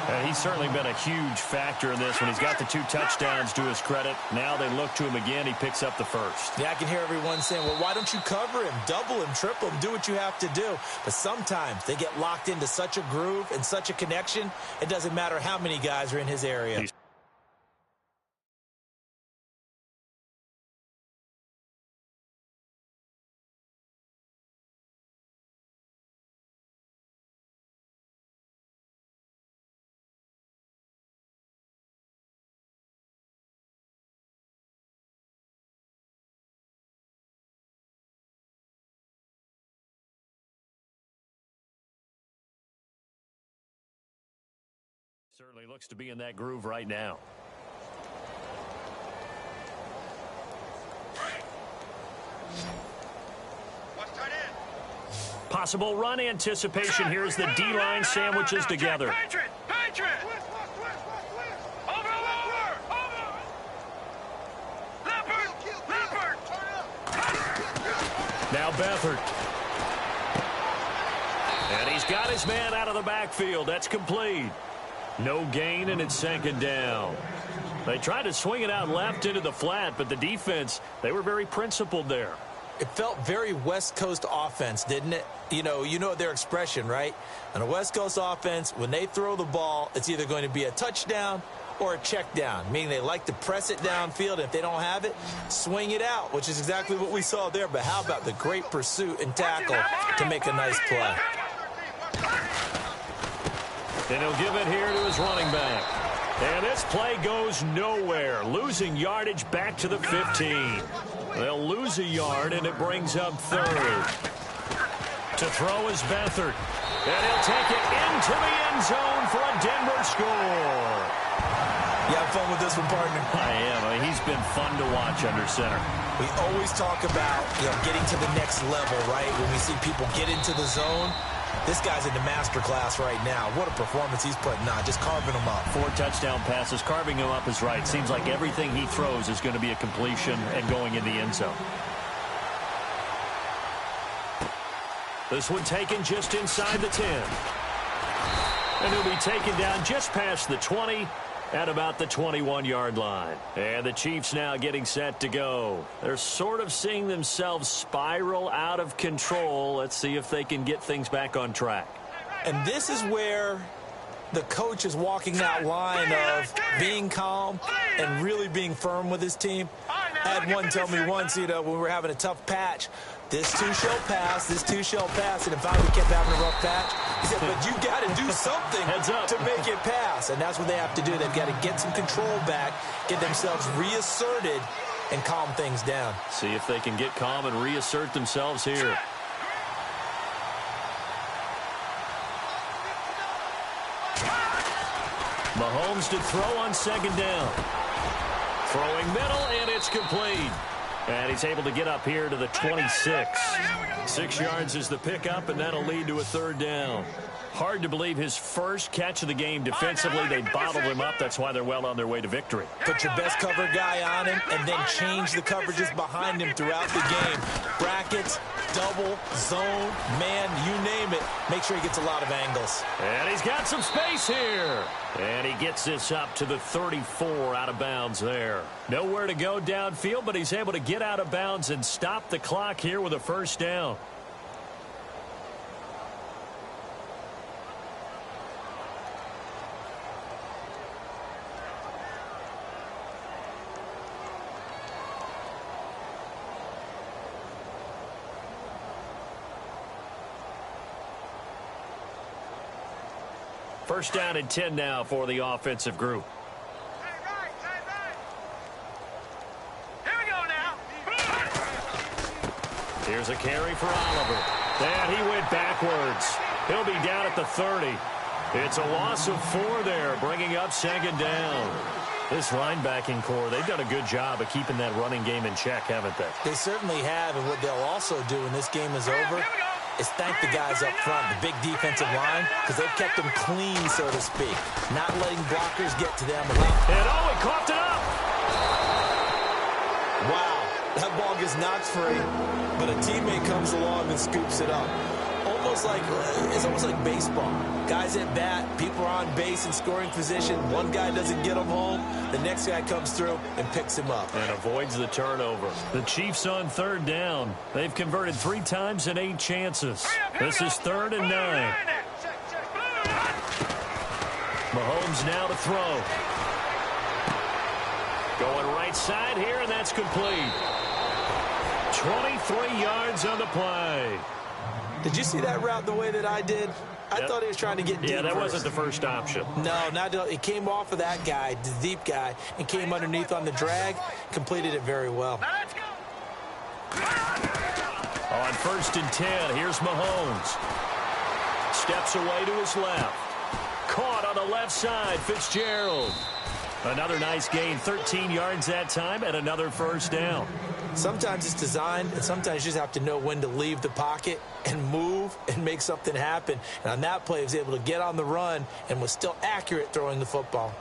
And he's certainly been a huge factor in this when he's got the 2 touchdowns to his credit. Now they look to him again. He picks up the first. Yeah, I can hear everyone saying, well, why don't you cover him, double him, triple him, do what you have to do. But sometimes they get locked into such a groove and such a connection, it doesn't matter how many guys are in his area. Certainly looks to be in that groove right now. Possible run anticipation. Here's the D-line sandwiches together. Patriot! Over! Leopard! Now Beathard. And he's got his man out of the backfield. That's complete. No gain, and it's second down. They tried to swing it out left into the flat, but the defense, they were very principled there. It felt very West Coast offense, didn't it? You know their expression, right? On a West Coast offense, when they throw the ball, it's either going to be a touchdown or a check down, meaning they like to press it downfield, and if they don't have it, swing it out, which is exactly what we saw there. But how about the great pursuit and tackle to make a nice play? And he'll give it here to his running back. And this play goes nowhere, losing yardage back to the 15. They'll lose a yard, and it brings up third. To throw is Beathard. And he'll take it into the end zone for a Denver score. You have fun with this one, partner? I am. I mean, he's been fun to watch under center. We always talk about getting to the next level, right? When we see people get into the zone, this guy's in the master class right now. What a performance he's putting on, just carving them up. 4 touchdown passes. Carving him up is right. Seems like everything he throws is going to be a completion and going in the end zone. This one taken just inside the 10. And he'll be taken down just past the 20 at about the 21-yard line. And the Chiefs now getting set to go. They're sort of seeing themselves spiral out of control. Let's see if they can get things back on track. And this is where the coach is walking that line of being calm and really being firm with his team. I had one tell me once, when we were having a tough patch, this too shall pass, this too shall pass. And if I kept having a rough patch, he said, but you got to do something to make it pass. And that's what they have to do. They've got to get some control back, get themselves reasserted, and calm things down. See if they can get calm and reassert themselves here. Mahomes to throw on second down. Throwing middle, and it's complete. And he's able to get up here to the 26. 6 yards is the pickup, and that'll lead to a third down. Hard to believe his first catch of the game defensively. They bottled him up. That's why they're well on their way to victory. Put your best cover guy on him and then change the coverages behind him throughout the game. Brackets, double, zone, man, you name it. Make sure he gets a lot of angles. And he's got some space here. And he gets this up to the 34 out of bounds there. Nowhere to go downfield, but he's able to get out of bounds and stop the clock here with a first down. First down and 10 now for the offensive group. Here we go now. Here's a carry for Oliver. And he went backwards. He'll be down at the 30. It's a loss of 4 there, bringing up second down. This linebacking core, they've done a good job of keeping that running game in check, haven't they? They certainly have, and what they'll also do when this game is over is thank the guys up front, the big defensive line, because they've kept them clean, so to speak, not letting blockers get to them. And oh, he coughed it up. Wow, that ball gets knocked free, but a teammate comes along and scoops it up. It's almost like baseball. Guys at bat, people are on base in scoring position. One guy doesn't get them home. The next guy comes through and picks him up. And avoids the turnover. The Chiefs on third down. They've converted 3 times in 8 chances. This is 3rd and 9. Mahomes now to throw. Going right side here, and that's complete. 23 yards on the play. Did you see that route the way that I did? I thought he was trying to get deep. Yeah, that first. wasn't the first option. No, it came off of that guy, the deep guy, and came underneath on the drag, completed it very well. Now let's go. On 1st and 10, here's Mahomes. Steps away to his left. Caught on the left side, Fitzgerald. Another nice gain, 13 yards that time, and another first down. Sometimes it's designed, and sometimes you just have to know when to leave the pocket and move and make something happen. And on that play, he was able to get on the run and was still accurate throwing the football.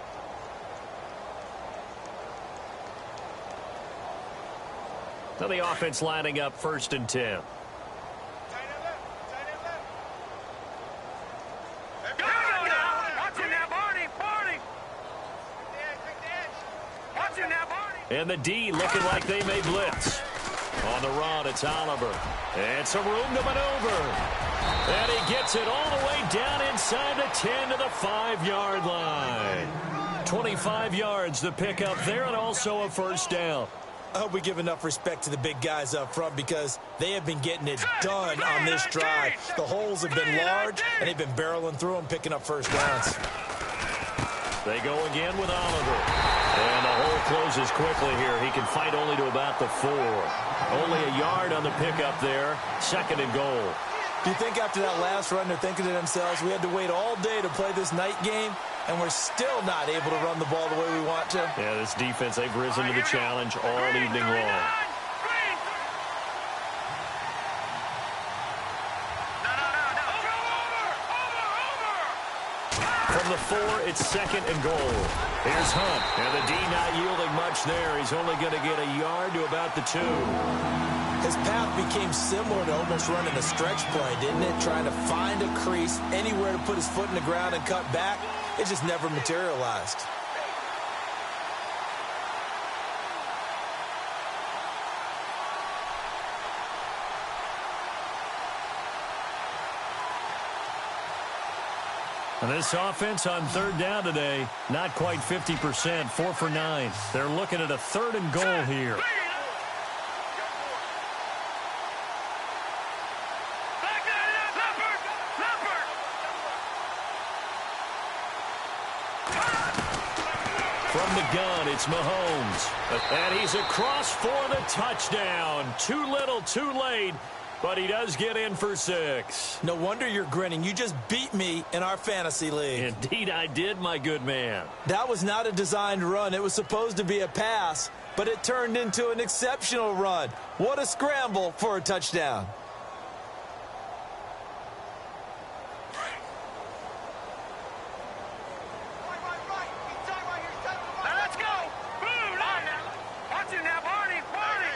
Now the offense lining up 1st and 10. And the D looking like they may blitz. On the run, it's Oliver. And some room to maneuver. And he gets it all the way down inside the 10 to the 5-yard line. 25 yards, the pickup there, and also a first down. I hope we give enough respect to the big guys up front because they have been getting it done on this drive. The holes have been large, and they've been barreling through them, picking up first downs. They go again with Oliver. And the hole closes quickly here. He can fight only to about the 4. Only a yard on the pickup there. 2nd and goal. Do you think after that last run they're thinking to themselves, we had to wait all day to play this night game, and we're still not able to run the ball the way we want to? Yeah, this defense, they've risen to the challenge all evening long. From the 4, it's 2nd and goal. Here's Hunt. And the D not yielding much there. He's only going to get a yard to about the 2. His path became similar to almost running a stretch play, didn't it? Trying to find a crease, anywhere to put his foot in the ground and cut back. It just never materialized. And this offense on third down today, not quite 50%, 4 for 9. They're looking at a 3rd and goal here. From the gun, it's Mahomes. And he's across for the touchdown. Too little, too late. But he does get in for 6. No wonder you're grinning. You just beat me in our fantasy league. Indeed I did, my good man. That was not a designed run. It was supposed to be a pass, but it turned into an exceptional run. What a scramble for a touchdown. Let's go. Boom. Watch it now, Barney. Barney.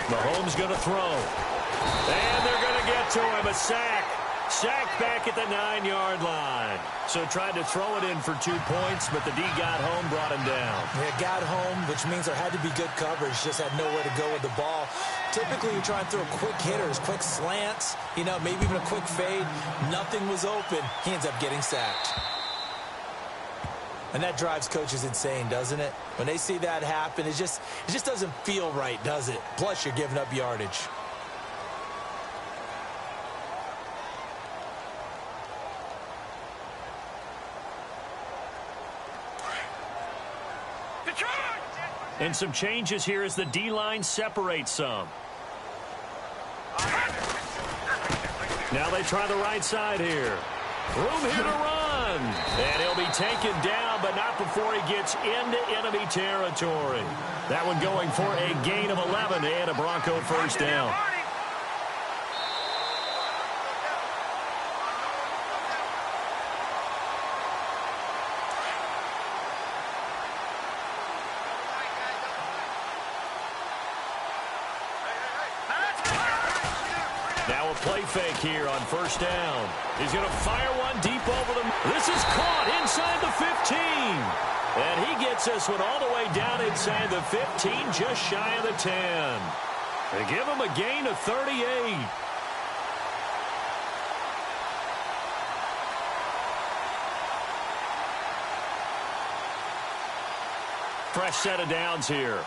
Mahomes going to throw. And they're going to get to him. A sack. Sack back at the 9-yard line. So tried to throw it in for 2 points, but the D got home, brought him down. Yeah, got home, which means there had to be good coverage. Just had nowhere to go with the ball. Typically, you try and throw quick hitters, quick slants, maybe even a quick fade. Nothing was open. He ends up getting sacked. And that drives coaches insane, doesn't it? When they see that happen, it just doesn't feel right, does it? Plus, you're giving up yardage. And some changes here as the D-line separates some. Now they try the right side here. Room here to run. And he'll be taken down, but not before he gets into enemy territory. That one going for a gain of 11 and a Bronco first down. Now a play fake here on first down. He's going to fire one deep over the... This is caught inside the 15. And he gets this one all the way down inside the 15, just shy of the 10. They give him a gain of 38. Fresh set of downs here.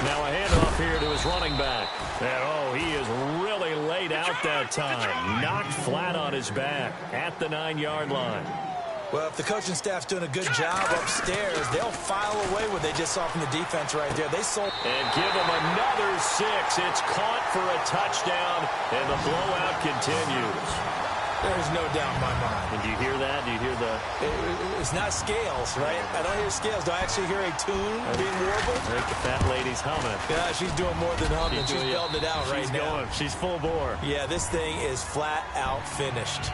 Now a handoff here to his running back. And, he is really laid out that time. Knocked flat on his back at the 9-yard line. Well, if the coaching staff's doing a good job upstairs, they'll file away what they just saw from the defense right there. They sold. And give him another 6. It's caught for a touchdown, and the blowout continues. There's no doubt in my mind. And do you hear that? Do you hear the... It's not scales, right? I don't hear scales. Do I actually hear a tune being warbled? I think the fat lady's humming. Yeah, she's doing more than humming. She's belting it out right now. Going. She's full bore. Yeah, this thing is flat out finished.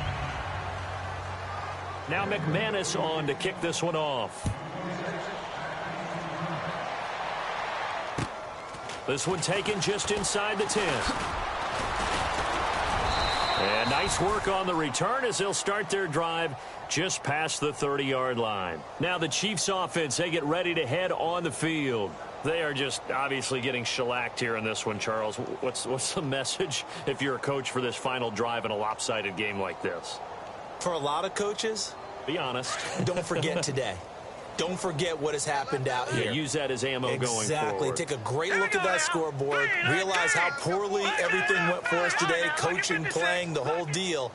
Now McManus on to kick this one off. This one taken just inside the 10. And nice work on the return as they'll start their drive just past the 30-yard line. Now the Chiefs offense, they get ready to head on the field. They are just obviously getting shellacked here in this one, Charles. What's the message if you're a coach for this final drive in a lopsided game like this? For a lot of coaches, be honest. Don't forget today. Don't forget what has happened out here. Use that as ammo going forward. Exactly. Take a great look at that scoreboard. Realize how poorly everything went for us today. Coaching, playing, the whole deal.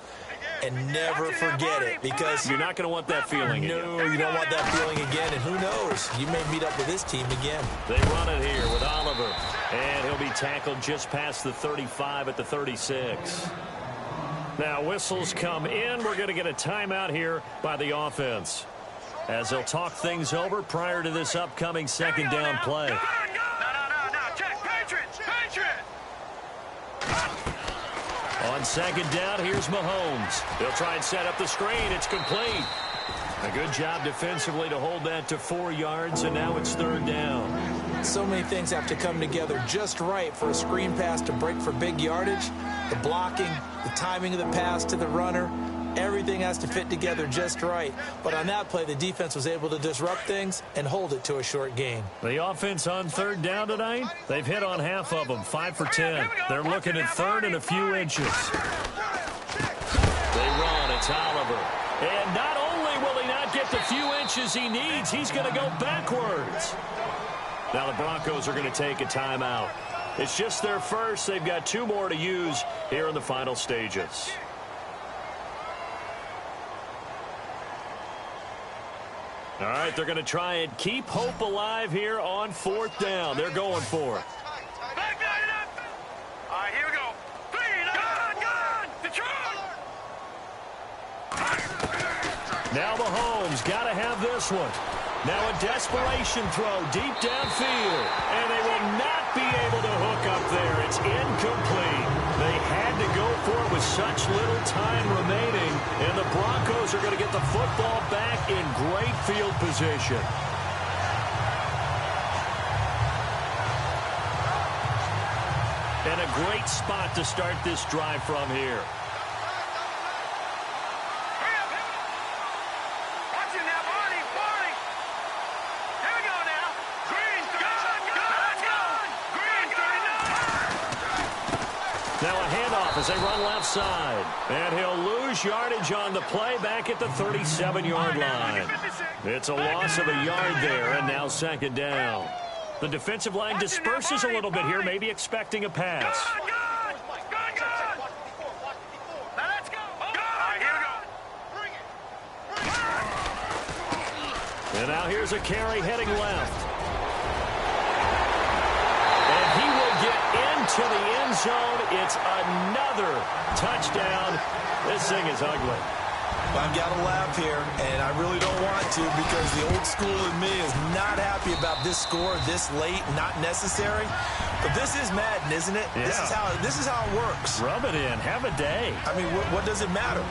And never forget it, because you're not going to want that feeling again. No, you don't want that feeling again. And who knows? You may meet up with this team again. They run it here with Oliver. And he'll be tackled just past the 35 at the 36. Now whistles come in. We're going to get a timeout here by the offense, as they'll talk things over prior to this upcoming second down play. No. Check. Patriots. On second down, here's Mahomes. They'll try and set up the screen. It's complete. A good job defensively to hold that to 4 yards, and now it's third down. So many things have to come together just right for a screen pass to break for big yardage. The blocking, the timing of the pass to the runner, Everything has to fit together just right. But on that play, the defense was able to disrupt things and hold it to a short game. The offense on third down tonight, they've hit on half of them, 5 for 10. They're looking at third and a few inches. They run, it's Oliver. And not only will he not get the few inches he needs, he's going to go backwards. Now the Broncos are going to take a timeout. It's just their first. They've got 2 more to use here in the final stages. All right, they're going to try and keep hope alive here on fourth down. They're going for it. Back down. All right, here we go. Gun. Detroit. Now Mahomes got to have this one. Now a desperation throw deep downfield. And they will not be able to hook up there. It's incomplete. They had to go for it with such little time remaining. And the Broncos are going to get the football back in great field position. And a great spot to start this drive from here. As they run left side. And he'll lose yardage on the play back at the 37-yard line. It's a loss of a yard there, and now second down. The defensive line disperses a little bit here, maybe expecting a pass. And now here's a carry heading left. And he will get into the end zone. It's another touchdown. This thing is ugly. I've got to laugh here, and I really don't want to because the old school in me is not happy about this score this late, not necessary. But this is Madden, isn't it? Yeah. This is how it works. Rub it in. Have a day. I mean, what does it matter?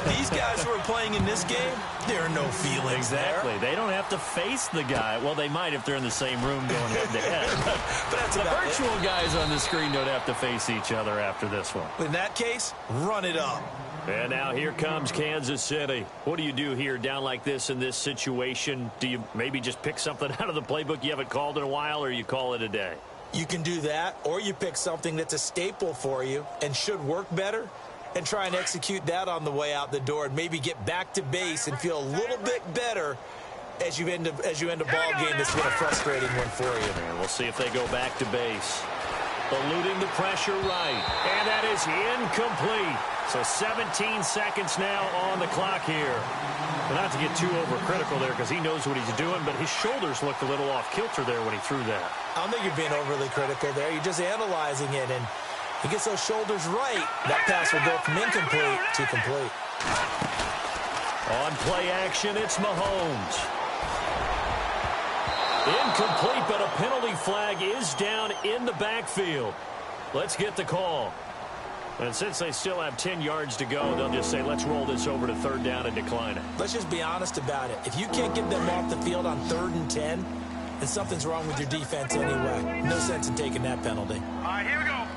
These guys who are playing in this game, there are no feelings exactly. there. They don't have to face the guy. Well, they might if they're in the same room going head-to-head. But that's the virtual guys on the screen don't have to face each other after this one. In that case, run it up. And now here comes Kansas City. What do you do here down like this in this situation? Do you maybe just pick something out of the playbook you haven't called in a while, or you call it a day? You can do that, or you pick something that's a staple for you and should work better and try and execute that on the way out the door and maybe get back to base and feel a little bit better as you end a ball game that's been a frustrating one for you. And we'll see if they go back to base. Eluding the pressure right. And that is incomplete. So 17 seconds now on the clock here. But not to get too overcritical there because he knows what he's doing, but his shoulders looked a little off kilter there when he threw that. I don't think you're being overly critical there. You're just analyzing it, and he gets those shoulders right. That pass will go from incomplete to complete. On play action, it's Mahomes. Incomplete, but a penalty flag is down in the backfield. Let's get the call. And since they still have 10 yards to go, they'll just say, let's roll this over to third down and decline it. Let's just be honest about it. If you can't get them off the field on 3rd and 10, then something's wrong with your defense anyway. No sense in taking that penalty. All right, here we go.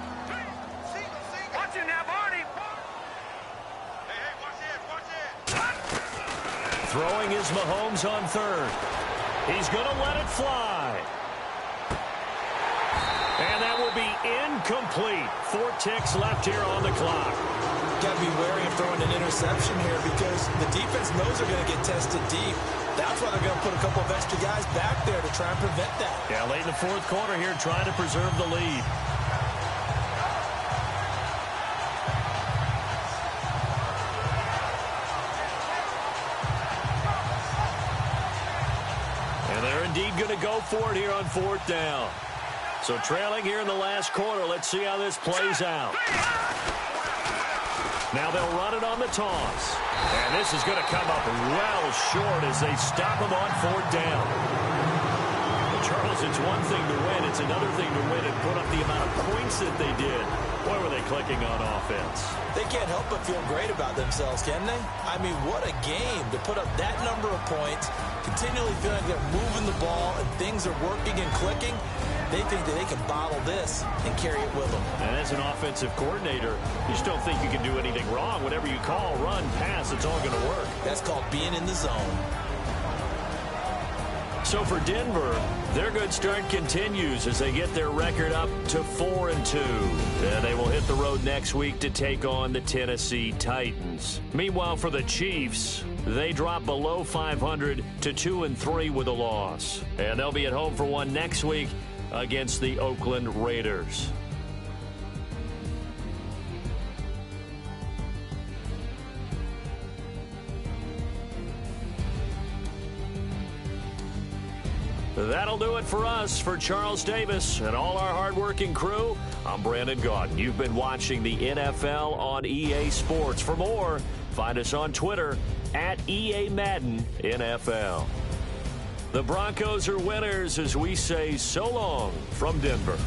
Watch it now, Barney. Hey, watch it. Throwing is Mahomes on third. He's going to let it fly. And that will be incomplete. 4 ticks left here on the clock. Got to be wary of throwing an interception here because the defense knows they're going to get tested deep. That's why they're going to put a couple of extra guys back there to try and prevent that. Yeah, late in the 4th quarter here, trying to preserve the lead. And they're indeed going to go for it here on 4th down. So trailing here in the last quarter. Let's see how this plays out. Now they'll run it on the toss. And this is going to come up well short as they stop him on 4th down. Well, Charles, it's one thing to win. It's another thing to win and put up the amount of points that they did. Boy, were they clicking on offense. They can't help but feel great about themselves, can they? I mean, what a game to put up that number of points, continually feeling like they're moving the ball and things are working and clicking. They think that they can bottle this and carry it with them. And as an offensive coordinator, you just don't think you can do anything wrong. Whatever you call, run, pass, it's all going to work. That's called being in the zone. So for Denver, their good start continues as they get their record up to 4-2. And they will hit the road next week to take on the Tennessee Titans. Meanwhile, for the Chiefs, they drop below 500 to 2-3 with a loss. And they'll be at home for one next week against the Oakland Raiders. That'll do it for us. For Charles Davis and all our hardworking crew, I'm Brandon Gaudin. You've been watching the NFL on EA Sports. For more, find us on Twitter at EA Madden NFL. The Broncos are winners as we say so long from Denver.